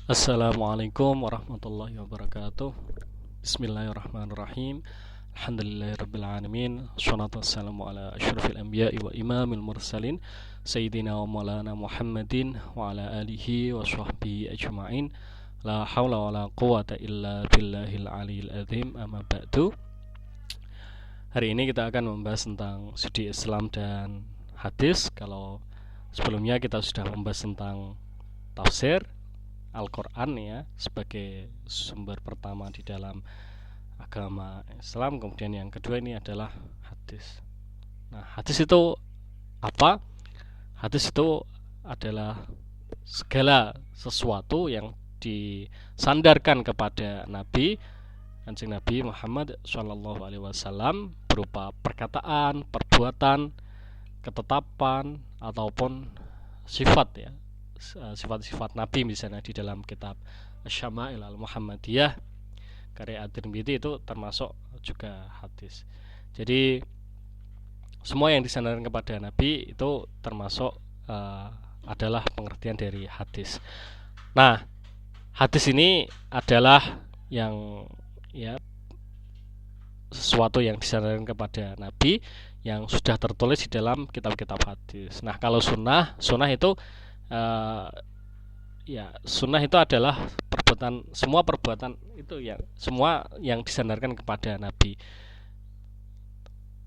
Assalamualaikum warahmatullahi wabarakatuh. Bismillahirrahmanirrahim. Alhamdulillahirrabbilalamin. Assalatu wassalamu ala asyrafil anbiya'i wa imamil mursalin Sayyidina wa maulana Muhammadin wa ala alihi wa sahbihi ajma'in. La hawla wa la quwata illa billahil aliyil azim. Amma ba'du. Hari ini kita akan membahas tentang studi Islam dan hadis. Kalau sebelumnya kita sudah membahas tentang tafsir Al-Quran ya sebagai sumber pertama di dalam agama Islam. Kemudian yang kedua ini adalah hadis. Nah, hadis itu apa? Hadis itu adalah segala sesuatu yang disandarkan kepada Nabi, Kanjeng Nabi Muhammad SAW, berupa perkataan, perbuatan, ketetapan ataupun sifat ya, sifat-sifat Nabi misalnya di dalam kitab Syama'il al-Muhammadiyah karya At-Tirmidzi itu termasuk juga hadis. Jadi semua yang disandarkan kepada Nabi itu termasuk adalah pengertian dari hadis. Nah, hadis ini adalah yang ya sesuatu yang disandarkan kepada Nabi yang sudah tertulis di dalam kitab-kitab hadis. Nah, kalau sunnah itu sunnah itu adalah semua perbuatan itu yang semua yang disandarkan kepada Nabi,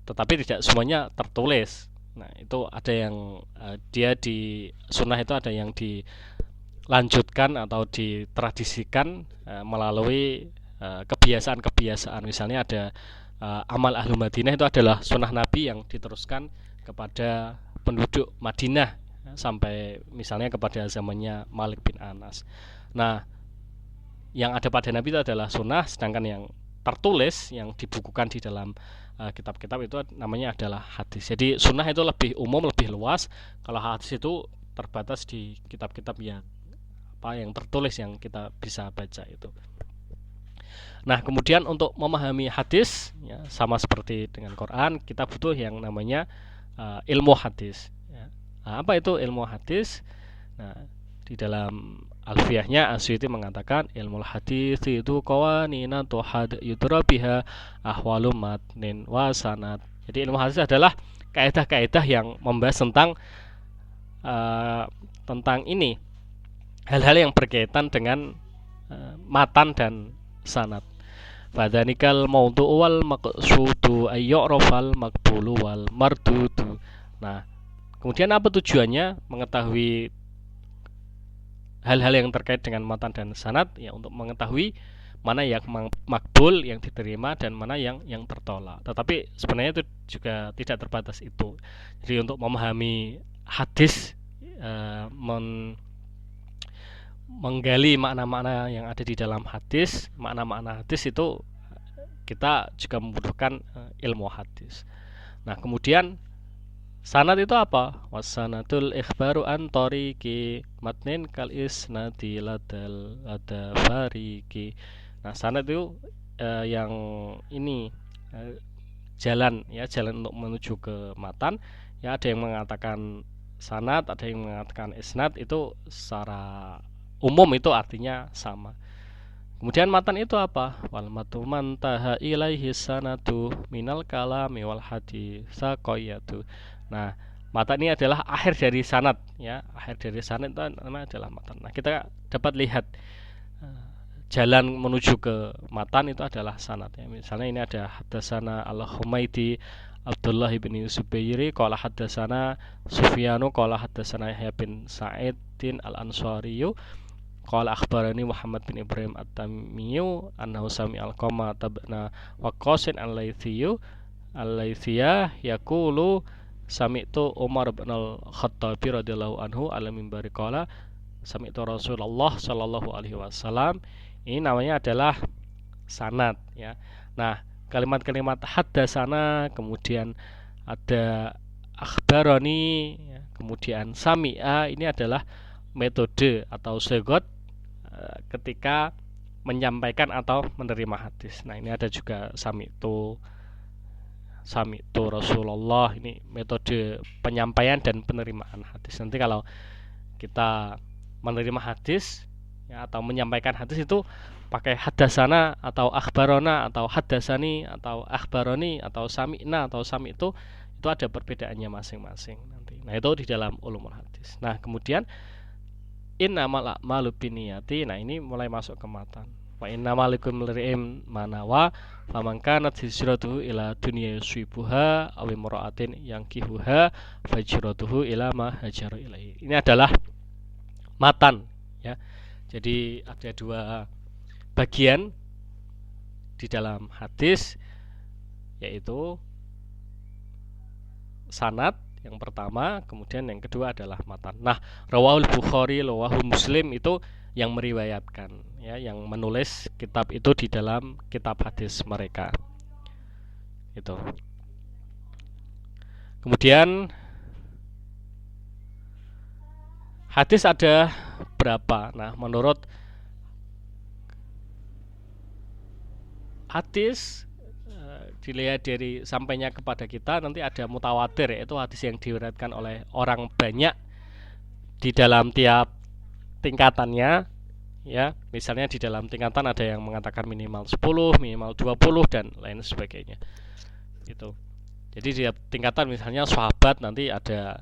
tetapi tidak semuanya tertulis. Nah, itu ada yang dia di sunnah itu ada yang dilanjutkan atau ditradisikan melalui kebiasaan-kebiasaan. Misalnya ada amal ahlu Madinah, itu adalah sunnah Nabi yang diteruskan kepada penduduk Madinah sampai misalnya kepada zamannya Malik bin Anas. Nah, yang ada pada Nabi itu adalah sunnah, sedangkan yang tertulis yang dibukukan di dalam kitab-kitab itu namanya adalah hadis. Jadi sunnah itu lebih umum, lebih luas. Kalau hadis itu terbatas di kitab-kitab yang tertulis yang kita bisa baca itu. Nah, kemudian untuk memahami hadis ya, sama seperti dengan Quran, kita butuh yang namanya ilmu hadis. Nah, apa itu ilmu hadis? Nah, di dalam Alfiyahnya Asy'uti mengatakan ilmu hadis itu qawanina tuhad yudra biha ahwalu matnin wa sanad. Jadi ilmu hadis adalah kaidah-kaidah yang membahas tentang ini, hal-hal yang berkaitan dengan matan dan sanad. Fadzanikal maudu'u wal maqsudu ayyurafal maqbulu wal mardudu. Nah, kemudian apa tujuannya? Mengetahui hal-hal yang terkait dengan matan dan sanad ya, untuk mengetahui mana yang makbul, yang diterima, dan mana yang tertolak. Tetapi sebenarnya itu juga tidak terbatas itu. Jadi untuk memahami hadis, menggali makna-makna yang ada di dalam hadis, makna-makna hadis itu kita juga membutuhkan ilmu hadis. Nah, kemudian sanad itu apa? Wasanatul ikhbaru an tariqi matnin kal isnadi ladal ada fariki. Nah, sanad itu yang ini jalan untuk menuju ke matan. Ya, ada yang mengatakan sanad, ada yang mengatakan isnad, itu secara umum itu artinya sama. Kemudian matan itu apa? Wal matu mantaha ilaihi sanadu minal kalami wal hadis saqayatu. Nah, matan ini adalah akhir dari sanad ya. Akhir dari sanad itu namanya adalah matan. Nah, kita dapat lihat jalan menuju ke matan itu adalah sanad ya. Misalnya ini ada hadatsana Al-Humaidi Abdullah bin Zubairi qala hadatsana Sufyanu qala hadatsana Yahya bin Sa'idin Al-Ansariyu qala akhbarani Muhammad bin Ibrahim At-Tamimiyu annahu sami'a al-Qama tabna Waqqasin al-Laitsiyah yaqulu sami'tu Umar bin al-Khattab radhiyallahu anhu ala minbari qala sami'tu Rasulullah sallallahu alaihi wasallam. Ini namanya adalah sanad ya. Nah, kalimat-kalimat hadatsana, kemudian ada akhbarani ya, kemudian sami'a, ini adalah metode atau segot ketika menyampaikan atau menerima hadis. Nah, ini ada juga sami'tu Rasulullah, ini metode penyampaian dan penerimaan hadis. Nanti kalau kita menerima hadis ya, atau menyampaikan hadis itu pakai hadasana atau akhbarona atau hadasani atau akhbaroni atau sami'na atau sami'tu, itu ada perbedaannya masing-masing nanti. Nah, itu di dalam ulumul hadis. Nah, kemudian innamal a'malu binniyati. Nah, ini mulai masuk ke matan. Wa innamal likulli imri'in ma nawa faman kanat hijratuhu ila dunya yusibuha aw imra'atin yankihuha fajratuhu ila ma hajara ilaihi. Ini adalah matan, ya. Jadi ada dua bagian di dalam hadis, yaitu sanad yang pertama, kemudian yang kedua adalah matan. Nah, rawahul Bukhari, rawahu Muslim itu yang meriwayatkan, ya, yang menulis kitab itu di dalam kitab hadis mereka. Itu. Kemudian hadis ada berapa? Nah, menurut hadis dilihat dari sampainya kepada kita, nanti ada mutawatir, yaitu hadis yang diriwayatkan oleh orang banyak di dalam tiap tingkatannya, ya. Misalnya di dalam tingkatan ada yang mengatakan minimal 10, minimal 20 dan lain sebagainya. Itu. Jadi di tingkatan misalnya sahabat nanti ada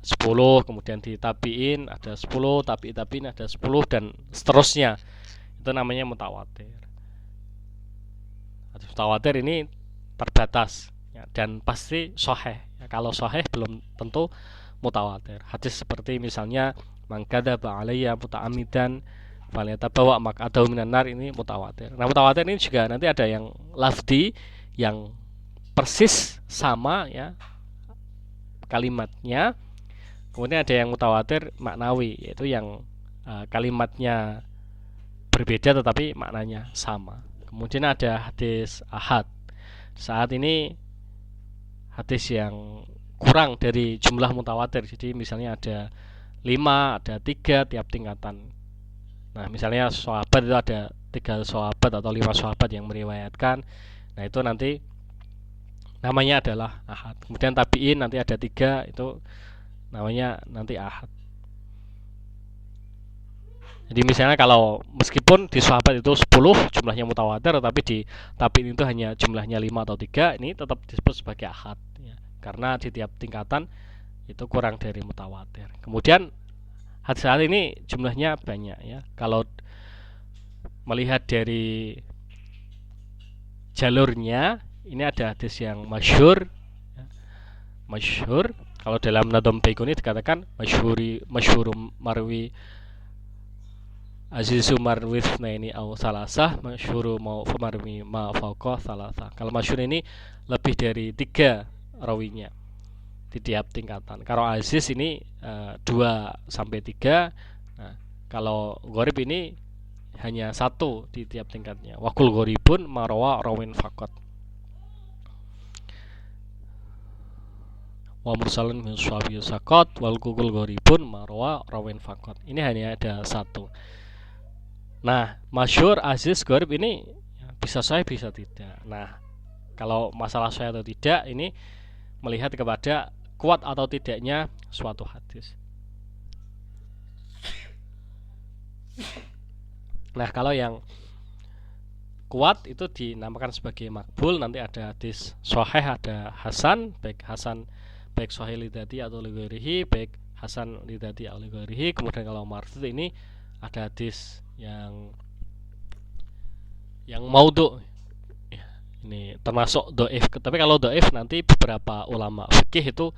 10, kemudian di tabi'in ada 10, tabi'in ada 10 dan seterusnya. Itu namanya mutawatir. Hadis mutawatir ini terbatas, ya, dan pasti sahih, ya. Kalau sahih belum tentu mutawatir. Hadis seperti misalnya man kadzaba alayya muta'ammidan falyatabawa maq'adahu minan nar, ini mutawatir. Nah, mutawatir ini juga nanti ada yang lafzi yang persis sama, ya, kalimatnya. Kemudian ada yang mutawatir maknawi, yaitu yang kalimatnya berbeda tetapi maknanya sama. Kemudian ada hadis ahad. Saat ini hadis yang kurang dari jumlah mutawatir. Jadi misalnya ada 5, ada 3 tiap tingkatan. Nah, misalnya sahabat itu ada 3 sahabat atau 5 sahabat yang meriwayatkan. Nah, itu nanti namanya adalah ahad. Kemudian tabi'in nanti ada 3, itu namanya nanti ahad. Jadi misalnya kalau meskipun di sahabat itu 10 jumlahnya mutawatir, tetapi di tabi'in itu hanya jumlahnya 5 atau 3, ini tetap disebut sebagai ahad, ya. Karena di tiap tingkatan itu kurang dari mutawatir. Kemudian hadis ahad ini jumlahnya banyak, ya. Kalau melihat dari jalurnya, ini ada hadis yang masyhur, ya. Masyhur, kalau dalam Nadham Baikuni dikatakan masyhur marwi azizu marwi ini au salasah, masyhuru mau marwi ma fauqa salasah. Kalau masyhur ini lebih dari 3 rawinya di tiap tingkatan. Kalau aziz ini 2 sampai 3. Nah, kalau gharib ini hanya 1 di tiap tingkatnya. Wakul gharibun marwa rawin faqat. Wa mursalun min swabi saqat wal kukul gharibun marwa rawin faqat. Ini hanya ada 1. Nah, masyhur, aziz, gharib ini bisa sahih bisa tidak. Nah, kalau masalah sahih atau tidak ini melihat kepada kuat atau tidaknya suatu hadis. Nah, kalau yang kuat itu dinamakan sebagai makbul. Nanti ada hadis sahih, ada hasan, baik sahih lidati atau lighairihi, baik hasan lidati atau lighairihi. Kemudian kalau mardud ini ada hadis yang maudhu, ya, ini termasuk dhaif. Tapi kalau dhaif nanti beberapa ulama fikih itu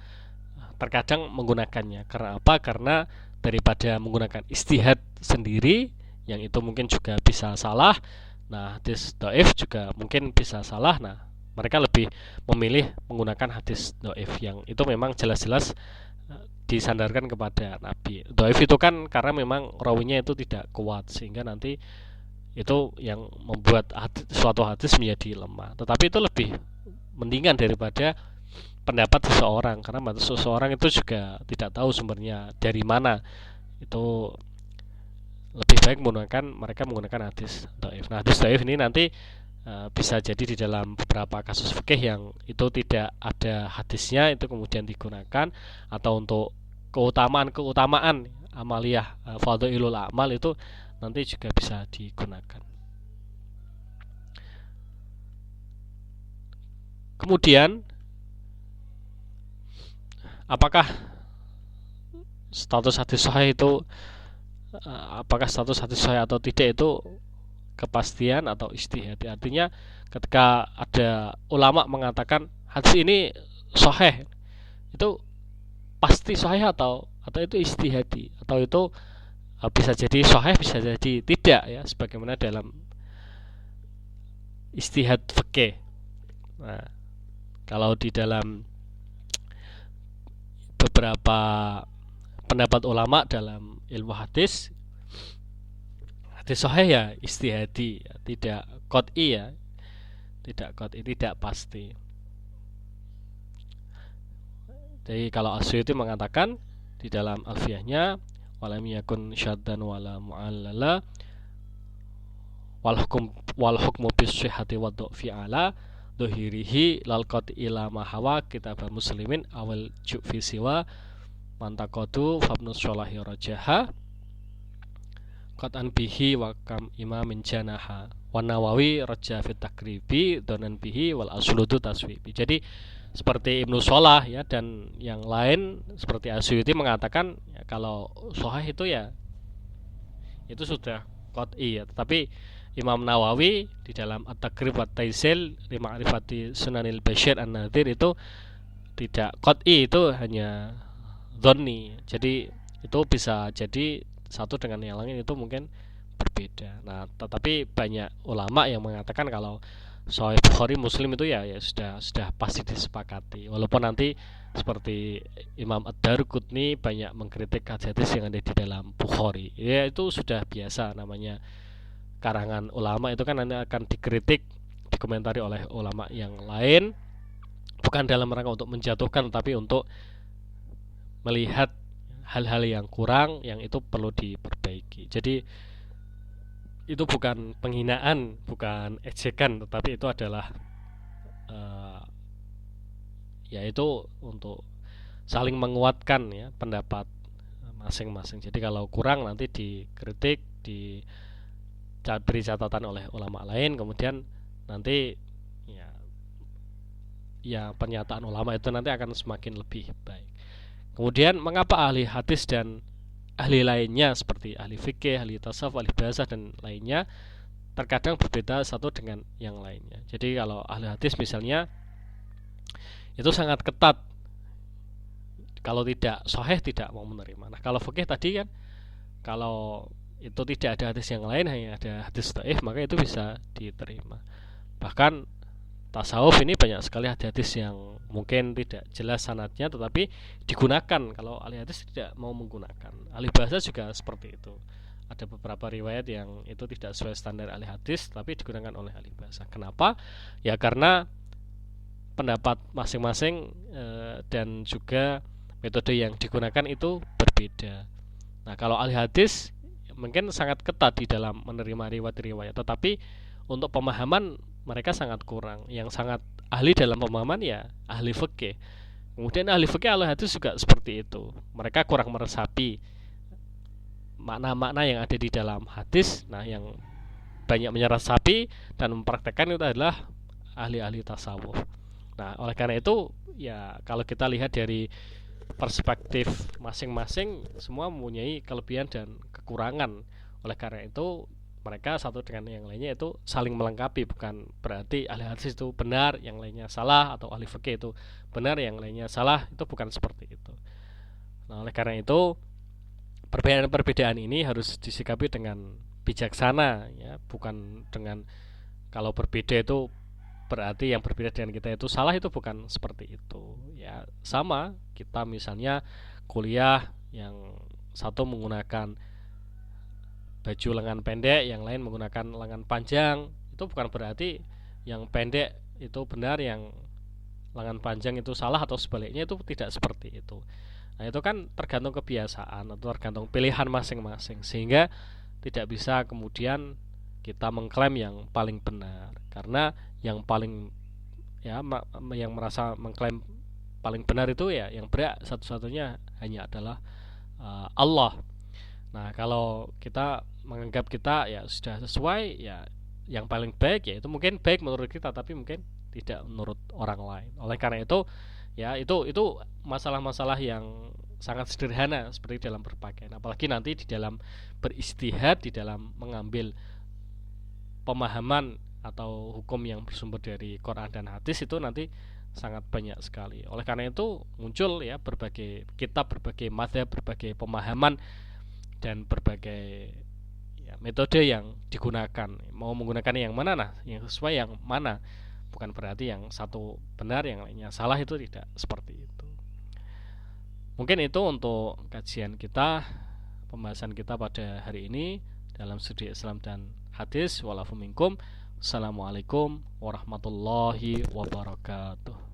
terkadang menggunakannya. Karena apa? Karena daripada menggunakan ijtihad sendiri, yang itu mungkin juga bisa salah. Nah, hadis dhaif juga mungkin bisa salah. Nah, mereka lebih memilih menggunakan hadis dhaif yang itu memang jelas-jelas disandarkan kepada Nabi. Dhaif itu kan karena memang rawinya itu tidak kuat, sehingga nanti itu yang membuat suatu hadis menjadi lemah. Tetapi itu lebih mendingan daripada pendapat seseorang, karena seseorang itu juga tidak tahu sumbernya dari mana. Itu lebih baik mereka menggunakan hadis dhaif. Nah, hadis dhaif ini nanti bisa jadi di dalam beberapa kasus fikih yang itu tidak ada hadisnya, itu kemudian digunakan, atau untuk keutamaan amaliyah fadhailul amal, itu nanti juga bisa digunakan. Kemudian apakah status hadis sahih itu atau tidak itu kepastian atau ijtihad. Artinya ketika ada ulama mengatakan hadis ini sahih, itu pasti sahih atau itu ijtihadi, atau itu bisa jadi sahih bisa jadi tidak, ya, sebagaimana dalam ijtihad fikih. Nah, kalau di dalam beberapa pendapat ulama dalam ilmu hadis sahih ya ijtihadi, ya, tidak qat'i, ya, tidak pasti. Jadi kalau Asy'uti mengatakan di dalam alfiyahnya, walam yakun syaddan wala mu'allala wal hukmu bis sihhati wa dha'fi ala dhahirihi lal qat'i la mahawa kitab muslimin awal ju'fi siwa mantaqadu fabnus sholahi rajaha qat'an bihi wa kam imamin janaha wa Nawawi raja fit takribi donan bihi wal asludu taswibi. Jadi seperti Ibnu Shalah, ya, dan yang lain seperti Asy'uti mengatakan, ya, kalau sahih itu ya itu sudah qat'i, ya. Tetapi Imam Nawawi di dalam At-Taqrib wa Taisil li ma'rifati Sunanil Bashir An-Nadhir itu tidak qat'i, itu hanya dhanni. Jadi itu bisa jadi satu dengan yang lain itu mungkin berbeda. Nah, tetapi banyak ulama yang mengatakan kalau Sahih Bukhari Muslim itu ya sudah pasti disepakati. Walaupun nanti seperti Imam Ad-Darqutni banyak mengkritik hadis yang ada di dalam Bukhari. Ya itu sudah biasa, namanya karangan ulama itu kan nanti akan dikritik, dikomentari oleh ulama yang lain, bukan dalam rangka untuk menjatuhkan, tapi untuk melihat hal-hal yang kurang yang itu perlu diperbaiki. Jadi itu bukan penghinaan, bukan ejekan, tetapi itu adalah yaitu untuk saling menguatkan, ya, pendapat masing-masing. Jadi kalau kurang nanti dikritik, diberi catatan oleh ulama lain, kemudian nanti ya pernyataan ulama itu nanti akan semakin lebih baik. Kemudian mengapa ahli hadis dan ahli lainnya seperti ahli fikih, ahli tasawuf, ahli bahasa dan lainnya terkadang berbeda satu dengan yang lainnya. Jadi kalau ahli hadis misalnya itu sangat ketat, kalau tidak sahih tidak mau menerima. Nah, kalau fikih tadi kan kalau itu tidak ada hadis yang lain, hanya ada hadis dhaif, maka itu bisa diterima. Bahkan tasawuf ini banyak sekali hadis yang mungkin tidak jelas sanadnya tetapi digunakan kalau ahli hadis tidak mau menggunakan. Ahli bahasa juga seperti itu. Ada beberapa riwayat yang itu tidak sesuai standar ahli hadis tapi digunakan oleh ahli bahasa. Kenapa? Ya karena pendapat masing-masing dan juga metode yang digunakan itu berbeda. Nah, kalau ahli hadis mungkin sangat ketat di dalam menerima riwayat-riwayat, tetapi untuk pemahaman mereka sangat kurang. Yang sangat ahli dalam pemahaman ya ahli fikih. Kemudian ahli fikih, ahli hadis juga seperti itu. Mereka kurang meresapi makna-makna yang ada di dalam hadis. Nah, yang banyak meresapi dan mempraktekkan itu adalah ahli-ahli tasawuf. Nah, oleh karena itu ya kalau kita lihat dari perspektif masing-masing, semua mempunyai kelebihan dan kekurangan. Oleh karena itu mereka satu dengan yang lainnya itu saling melengkapi, bukan berarti ahli hadis itu benar, yang lainnya salah, atau ahli fikih itu benar, yang lainnya salah. Itu bukan seperti itu. Nah, oleh karena itu perbedaan-perbedaan ini harus disikapi dengan bijaksana, ya, bukan dengan kalau berbeda itu berarti yang berbeda dengan kita itu salah, itu bukan seperti itu. Ya, sama kita misalnya kuliah, yang satu menggunakan baju lengan pendek, yang lain menggunakan lengan panjang, itu bukan berarti yang pendek itu benar, yang lengan panjang itu salah, atau sebaliknya. Itu tidak seperti itu. Nah, itu kan tergantung kebiasaan atau tergantung pilihan masing-masing, sehingga tidak bisa kemudian kita mengklaim yang paling benar, karena yang paling yang merasa mengklaim paling benar itu ya yang berhak satu-satunya hanya adalah Allah. Nah, kalau kita menganggap kita ya sudah sesuai, ya yang paling baik ya itu mungkin baik menurut kita tapi mungkin tidak menurut orang lain. Oleh karena itu ya itu masalah-masalah yang sangat sederhana seperti dalam berpakaian, apalagi nanti di dalam beristihad, di dalam mengambil pemahaman atau hukum yang bersumber dari Quran dan hadis, itu nanti sangat banyak sekali. Oleh karena itu muncul ya berbagai kitab, berbagai madzhab, berbagai pemahaman dan berbagai ya, metode yang digunakan. Mau menggunakan yang mana, nah yang sesuai yang mana. Bukan berarti yang satu benar yang lainnya salah, itu tidak seperti itu. Mungkin itu untuk kajian kita, pembahasan kita pada hari ini dalam studi Islam dan hadis. Walafu minkum. Assalamualaikum warahmatullahi wabarakatuh.